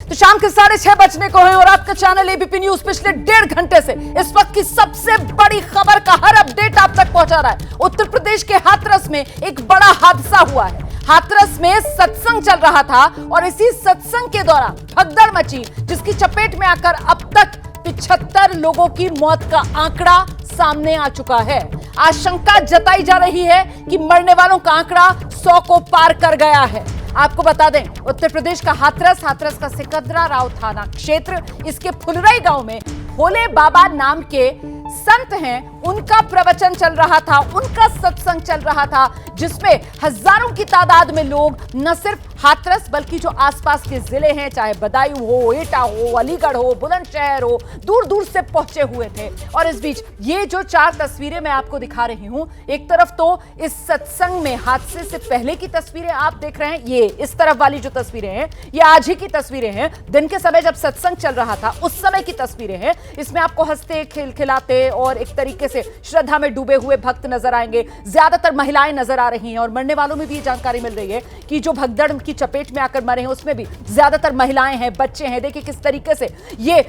तो शाम के 6:30 बजने को है और आपका चैनल एबीपी न्यूज पिछले 1.5 घंटे से इस वक्त की सबसे बड़ी खबर का हर अपडेट आप तक पहुंचा रहा है। उत्तर प्रदेश के हाथरस में एक बड़ा हादसा हुआ है। हाथरस में सत्संग चल रहा था और इसी सत्संग के दौरान भगदड़ मची, जिसकी चपेट में आकर अब तक 75 लोगों की मौत का आंकड़ा सामने आ चुका है। आशंका जताई जा रही है कि मरने वालों का आंकड़ा 100 को पार कर गया है। आपको बता दें, उत्तर प्रदेश का हाथरस का सिकंदराराव थाना क्षेत्र, इसके फुलरई गांव में भोले बाबा नाम के संत हैं, उनका प्रवचन चल रहा था, उनका सत्संग चल रहा था, जिसमें हजारों की तादाद में लोग न सिर्फ हाथरस बल्कि जो आसपास के जिले हैं, चाहे बदायूं हो, एटा हो, अलीगढ़ हो, बुलंदशहर हो, दूर दूर से पहुंचे हुए थे। और इस बीच ये जो 4 तस्वीरें मैं आपको दिखा रही हूं, एक तरफ तो इस सत्संग में हादसे से पहले की तस्वीरें आप देख रहे हैं, ये इस तरफ वाली जो तस्वीरें हैं ये आज ही की तस्वीरें हैं, दिन के समय जब सत्संग चल रहा था उस समय की तस्वीरें हैं। इसमें आपको हंसते खिलखिलाते और एक तरीके से श्रद्धा में डूबे हुए भक्त नजर आएंगे। ज्यादातर महिलाएं नजर आ रही हैं और मरने वालों में भी ये जानकारी मिल रही है कि जो भगदड़ की चपेट में आकर मरे हैं उसमें भी ज्यादातर महिलाएं हैं, बच्चे हैं। देखिए किस तरीके से ये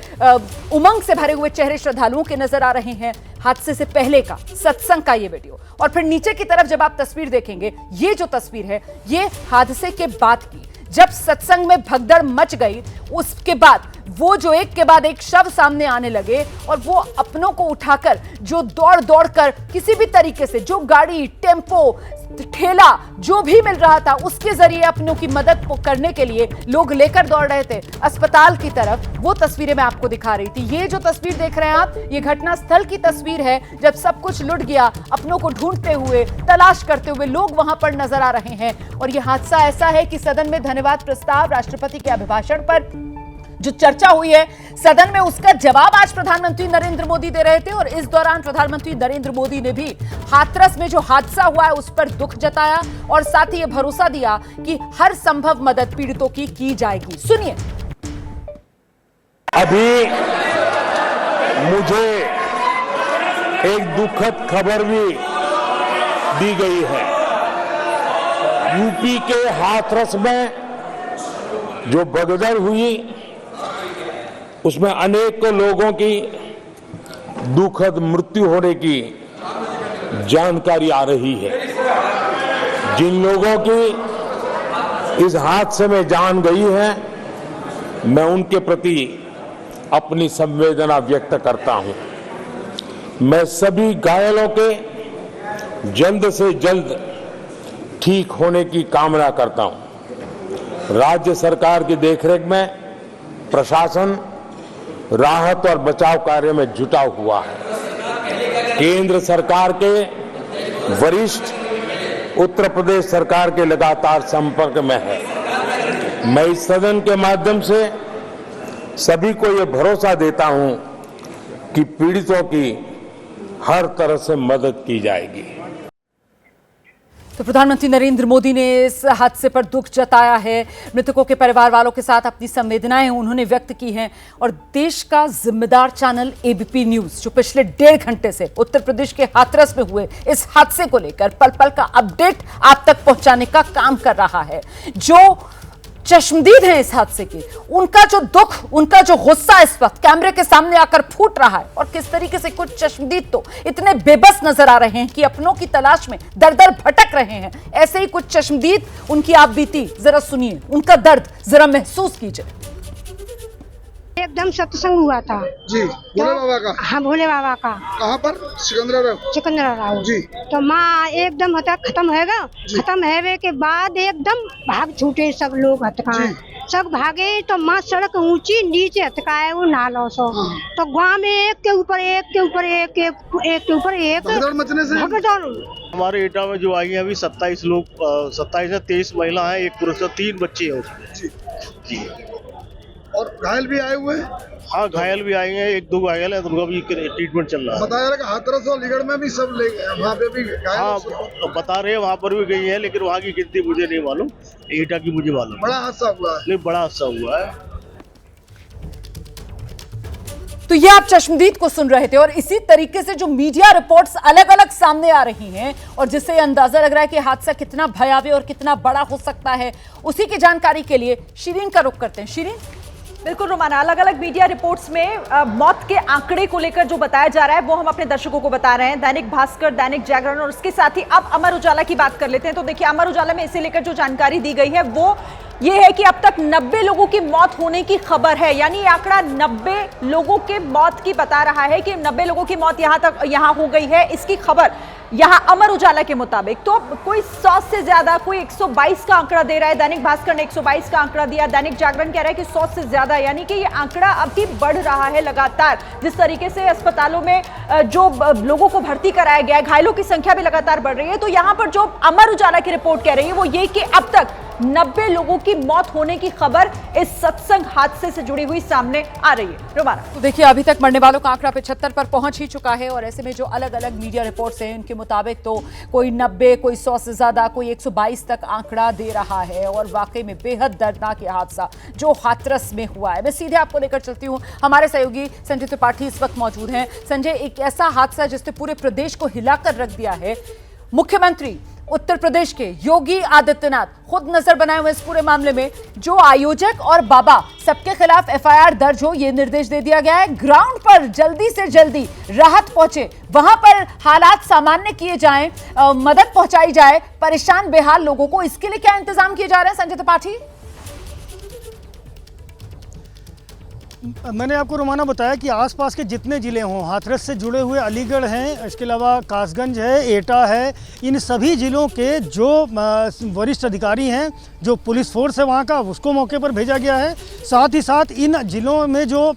उमंग से भरे हुए चेहरे श्रद्धालुओं के नजर आ रहे हैं। हादसे से पहले का सत्संग का ये वीडियो, और फिर नीचे की तरफ जब आप तस्वीर देखेंगे, ये जो तस्वीर है ये हादसे के बाद की, जब सत्संग में भगदड़ मच गई। उसके बाद वो जो एक के बाद एक शव सामने आने लगे और वो अपनों को उठाकर जो दौड़ दौड़ कर किसी भी तरीके से जो गाड़ी, टेम्पो, ठेला जो भी मिल रहा था उसके जरिए अपनों की मदद करने के लिए लोग लेकर दौड़ रहे थे अस्पताल की तरफ। वो तस्वीरें मैं आपको दिखा रही थी। ये जो तस्वीर देख रहे हैं आप, ये घटना स्थल की तस्वीर है, जब सब कुछ लुट गया, अपनों को ढूंढते हुए, तलाश करते हुए लोग वहां पर नजर आ रहे हैं। और यह हादसा ऐसा है कि सदन में धन्यवाद प्रस्ताव, राष्ट्रपति के अभिभाषण पर जो चर्चा हुई है सदन में, उसका जवाब आज प्रधानमंत्री नरेंद्र मोदी दे रहे थे। और इस दौरान प्रधानमंत्री नरेंद्र मोदी ने भी हाथरस में जो हादसा हुआ है उस पर दुख जताया और साथ ही यह भरोसा दिया कि हर संभव मदद पीड़ितों की जाएगी। सुनिए। अभी मुझे एक दुखद खबर भी दी गई है। यूपी के हाथरस में जो भगदड़ हुई उसमें अनेक लोगों की दुखद मृत्यु होने की जानकारी आ रही है। जिन लोगों की इस हादसे में जान गई है, मैं उनके प्रति अपनी संवेदना व्यक्त करता हूं। मैं सभी घायलों के जल्द से जल्द ठीक होने की कामना करता हूं। राज्य सरकार की देखरेख में प्रशासन राहत और बचाव कार्य में जुटा हुआ है। केंद्र सरकार के वरिष्ठ उत्तर प्रदेश सरकार के लगातार संपर्क में है। मैं इस सदन के माध्यम से सभी को यह भरोसा देता हूं कि पीड़ितों की हर तरह से मदद की जाएगी। तो प्रधानमंत्री नरेंद्र मोदी ने इस हादसे पर दुख जताया है। मृतकों के परिवार वालों के साथ अपनी संवेदनाएं उन्होंने व्यक्त की हैं। और देश का जिम्मेदार चैनल एबीपी न्यूज, जो पिछले 1.5 घंटे से उत्तर प्रदेश के हाथरस में हुए इस हादसे को लेकर पल पल का अपडेट आप तक पहुंचाने का काम कर रहा है। जो चश्मदीद हैं इस हादसे के, उनका जो दुख, उनका जो गुस्सा इस वक्त कैमरे के सामने आकर फूट रहा है। और किस तरीके से कुछ चश्मदीद तो इतने बेबस नजर आ रहे हैं कि अपनों की तलाश में दर दर भटक रहे हैं। ऐसे ही कुछ चश्मदीद, उनकी आप बीती जरा सुनिए, उनका दर्द जरा महसूस कीजिए। एकदम सत्संग हुआ था जी, भोले बाबा का। हाँ, भोले बाबा का। कहाँ पर? सिकंदराराव जी। तो माँ एकदम खत्म है, खत्म है के बाद एकदम भाग छूटे सब लोग, हथकाए सब भागे। तो माँ सड़क ऊंची, नीचे हथकाए वो नालों सो। तो गाँव में एक के ऊपर एक के ऊपर एक के ऊपर एक मचने से हमारे एटा में जो आई है अभी 27 लोग, 27 से 23 महिला है, 1 पुरुष, 3 बच्चे हैं उसमें। जी। और घायल भी आए हुए हैं? हाँ, घायल भी आए हैं, 1-2 घायल है, तो उनका भी ट्रीटमेंट चल रहा है। बताया जा रहा है कि हाथरस और अलीगढ़ में भी सब वहाँ पे भी घायल। हाँ, बता रहे हैं वहाँ पर भी गई है, लेकिन वहाँ की गिनती मुझे नहीं मालूम, एटा की मुझे मालूम। बड़ा हादसा हुआ है। नहीं, बड़ा हादसा हुआ है। तो ये आप चश्मदीद को सुन रहे थे। और इसी तरीके से जो मीडिया रिपोर्ट्स अलग अलग सामने आ रही हैं और जिससे अंदाजा लग रहा है कि हादसा कितना भयावह और कितना बड़ा हो सकता है, उसी की जानकारी के लिए शिरीन का रुख करते हैं। शिरीन, बिल्कुल रोमाना, अलग अलग मीडिया रिपोर्ट्स में मौत के आंकड़े को लेकर जो बताया जा रहा है वो हम अपने दर्शकों को बता रहे हैं। दैनिक भास्कर, दैनिक जागरण और उसके साथ ही अब अमर उजाला की बात कर लेते हैं। तो देखिए, अमर उजाला में इसे लेकर जो जानकारी दी गई है वो ये है कि अब तक 90 लोगों की मौत होने की खबर है। यानी ये आंकड़ा 90 लोगों के मौत की बता रहा है कि 90 लोगों की मौत यहां हो गई है। इसकी खबर यहां अमर उजाला के मुताबिक तो कोई 100 से ज्यादा, कोई 122 का आंकड़ा दे रहा है। दैनिक भास्कर ने 122 का आंकड़ा दिया, दैनिक जागरण कह रहा है कि 100 से ज्यादा। यानी कि ये आंकड़ा अभी बढ़ रहा है लगातार। जिस तरीके से अस्पतालों में जो लोगों को भर्ती कराया गया है, घायलों की संख्या भी लगातार बढ़ रही है। तो यहां पर जो अमर उजाला की रिपोर्ट कह रही है वो ये कि अब तक 90 लोगों की मौत होने की खबर इस सत्संग हादसे से जुड़ी हुई सामने आ रही है। रोमाना, तो देखिए, अभी तक मरने वालों का आंकड़ा 75 पर पहुंच ही चुका है और ऐसे में जो अलग अलग मीडिया रिपोर्ट्स हैं उनके मुताबिक तो कोई 90, कोई 100 से ज्यादा, कोई 122 तक आंकड़ा दे रहा है। और वाकई में बेहद दर्दनाक ये हादसा जो हाथरस में हुआ है। मैं सीधे आपको लेकर चलती हूं, हमारे सहयोगी संजय त्रिपाठी इस वक्त मौजूद हैं। संजय, एक ऐसा हादसा जिसने पूरे प्रदेश को हिलाकर रख दिया है। मुख्यमंत्री उत्तर प्रदेश के योगी आदित्यनाथ खुद नजर बनाए हुए इस पूरे मामले में। जो आयोजक और बाबा सबके खिलाफ एफआईआर दर्ज हो, यह निर्देश दे दिया गया है। ग्राउंड पर जल्दी से जल्दी राहत पहुंचे, वहां पर हालात सामान्य किए जाएं, मदद पहुंचाई जाए परेशान बेहाल लोगों को। इसके लिए क्या इंतजाम किए जा रहे हैं संजय त्रिपाठी? मैंने आपको रोमाना बताया कि आसपास के जितने ज़िले हों, हाथरस से जुड़े हुए अलीगढ़ हैं, इसके अलावा कासगंज है, एटा है, इन सभी ज़िलों के जो वरिष्ठ अधिकारी हैं, जो पुलिस फोर्स है वहाँ का, उसको मौके पर भेजा गया है। साथ ही साथ इन ज़िलों में जो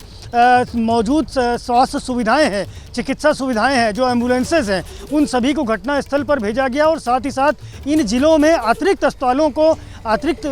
मौजूद स्वास्थ्य सुविधाएं हैं, चिकित्सा सुविधाएं हैं, जो एम्बुलेंसेज हैं, उन सभी को घटनास्थल पर भेजा गया। और साथ ही साथ इन ज़िलों में अतिरिक्त अस्पतालों को, अतिरिक्त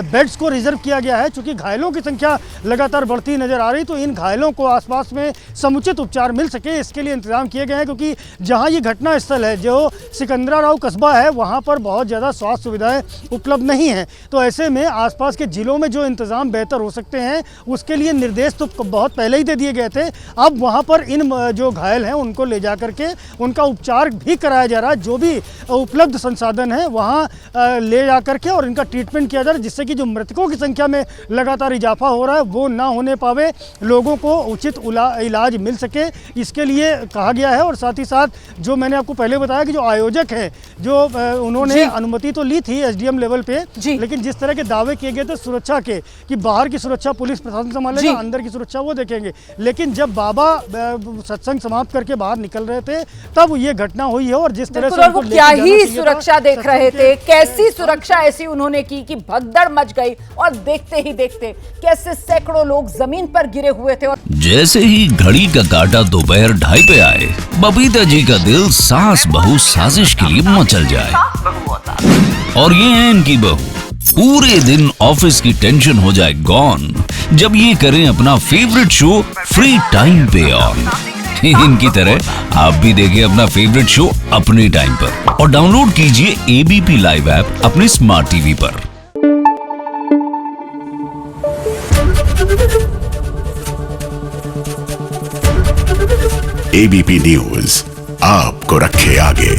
बेड्स को रिजर्व किया गया है। चूँकि घायलों की संख्या लगातार बढ़ती नज़र आ रही, तो इन घायलों को आसपास में समुचित उपचार मिल सके, इसके लिए इंतजाम किए गए हैं। क्योंकि जहाँ ये घटना स्थल है, जो सिकंदराराव कस्बा है, वहाँ पर बहुत ज़्यादा स्वास्थ्य सुविधाएँ उपलब्ध नहीं हैं। तो ऐसे में आसपास के ज़िलों में जो इंतज़ाम बेहतर हो सकते हैं, उसके लिए निर्देश तो बहुत पहले ही दे दिए गए थे। अब वहाँ पर इन जो घायल हैं उनको ले जा करके उनका उपचार भी कराया जा रहा है। जो भी उपलब्ध संसाधन है वहाँ ले जा करके और इनका ट्रीटमेंट किया जा रहा है, जिससे कि जो मृतकों की संख्या में लगातार इजाफा हो रहा है वो ना होने पावे, लोगों को उचित इलाज मिल सके, इसके लिए कहा गया है। और साथ ही साथ जो मैंने आपको पहले बताया कि जो आयोजक हैं, जो उन्होंने अनुमति तो ली थी एसडीएम लेवल पे, लेकिन जिस तरह के दावे किए गए थे सुरक्षा के कि बाहर की सुरक्षा पुलिस प्रशासन संभालेगा, अंदर की सुरक्षा वो देखेंगे, लेकिन जब बाबा सत्संग समाप्त करके बाहर निकल रहे थे तब ये घटना हुई है। और जिस तरह से वो क्या ही सुरक्षा देख रहे थे, कैसी सुरक्षा ऐसी उन्होंने की कि भगदड़ मच गई और देखते ही देखते कैसे सैकड़ों लोग जमीन पर गिरे हुए थे। और जैसे ही घड़ी का काटा दोपहर 2:30 पे आए, बबीता जी का दिल सास बहू साजिश के लिए मचल जाए। और ये है इनकी बहू, पूरे दिन ऑफिस की टेंशन हो जाए गॉन जब ये करें अपना फेवरेट शो फ्री टाइम पे ऑन। इनकी तरह आप भी देखिए अपना फेवरेट शो अपने टाइम पर और डाउनलोड कीजिए एबीपी लाइव ऐप अपने स्मार्ट टीवी पर। एबीपी न्यूज आपको रखे आगे।